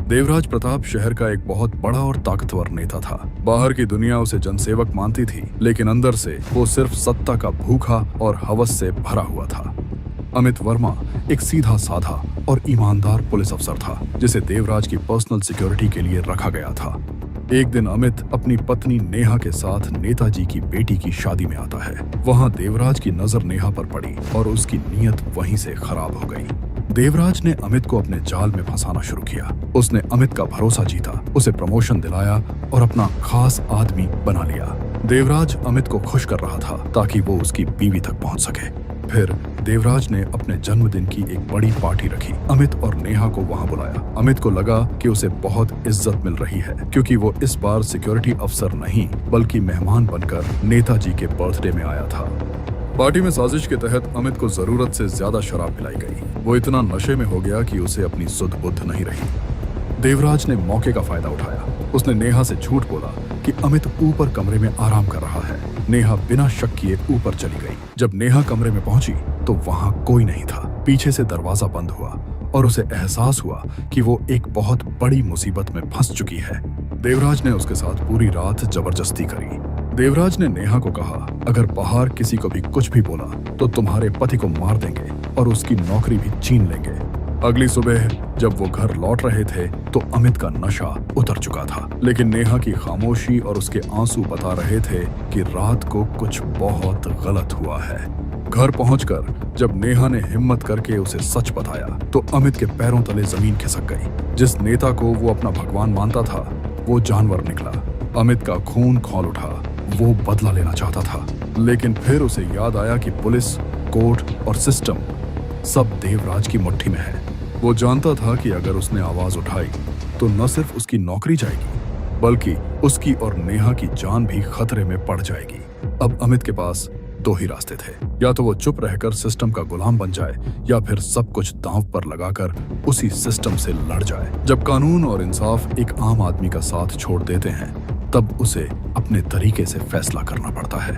देवराज प्रताप शहर का एक बहुत बड़ा और ताकतवर नेता था। बाहर की दुनिया उसे जनसेवक मानती थी, लेकिन अंदर से वो सिर्फ सत्ता का भूखा और हवस से भरा हुआ था। अमित वर्मा एक सीधा साधा और ईमानदार पुलिस अफसर था, जिसे देवराज की पर्सनल सिक्योरिटी के लिए रखा गया था। एक दिन अमित अपनी पत्नी नेहा के साथ नेताजी की बेटी की शादी में आता है। वहाँ देवराज की नजर नेहा पर पड़ी और उसकी नीयत वहीं से खराब हो गई। देवराज ने अमित को अपने जाल में फंसाना शुरू किया। उसने अमित का भरोसा जीता, उसे प्रमोशन दिलाया और अपना खास आदमी बना लिया। देवराज अमित को खुश कर रहा था ताकि वो उसकी बीवी तक पहुंच सके। फिर देवराज ने अपने जन्मदिन की एक बड़ी पार्टी रखी। अमित और नेहा को वहां बुलाया। अमित को लगा कि उसे बहुत इज्जत मिल रही है, क्योंकि वो इस बार सिक्योरिटी अफसर नहीं बल्कि मेहमान बनकर नेताजी के बर्थडे में आया था। पार्टी में साजिश के तहत अमित को जरूरत से ज्यादा शराब पिलाई गई। वो इतना नशे में हो गया कि उसे अपनी सुध बुद्ध नहीं रही। देवराज ने मौके का फायदा उठाया। उसने नेहा से झूठ बोला कि अमित ऊपर कमरे में आराम कर रहा है। नेहा बिना शक किए ऊपर चली गई। जब नेहा कमरे में पहुंची तो वहां कोई नहीं था। पीछे से दरवाजा बंद हुआ और उसे एहसास हुआ कि वो एक बहुत बड़ी मुसीबत में फंस चुकी है। देवराज ने उसके साथ पूरी रात जबरदस्ती करी। देवराज ने नेहा को कहा, अगर बाहर किसी को भी कुछ भी बोला तो तुम्हारे पति को मार देंगे और उसकी नौकरी भी छीन लेंगे। अगली सुबह जब वो घर लौट रहे थे तो अमित का नशा उतर चुका था, लेकिन नेहा की खामोशी और उसके आंसू बता रहे थे कि रात को कुछ बहुत गलत हुआ है। घर पहुंचकर जब नेहा ने हिम्मत करके उसे सच बताया तो अमित के पैरों तले जमीन खिसक गई। जिस नेता को वो अपना भगवान मानता था वो जानवर निकला। अमित का खून खौल उठा। वो बदला लेना चाहता था, लेकिन फिर उसे याद आया कि पुलिस, कोर्ट और सिस्टम सब देवराज की मुट्ठी में है। वो जानता था कि अगर उसने आवाज उठाई तो न सिर्फ उसकी नौकरी जाएगी बल्कि उसकी और नेहा की जान भी खतरे में पड़ जाएगी। अब अमित के पास दो ही रास्ते थे, या तो वो चुप रहकर सिस्टम का गुलाम बन जाए या फिर सब कुछ दांव पर लगाकर उसी सिस्टम से लड़ जाए। जब कानून और इंसाफ एक आम आदमी का साथ छोड़ देते हैं तब उसे अपने तरीके से फैसला करना पड़ता है।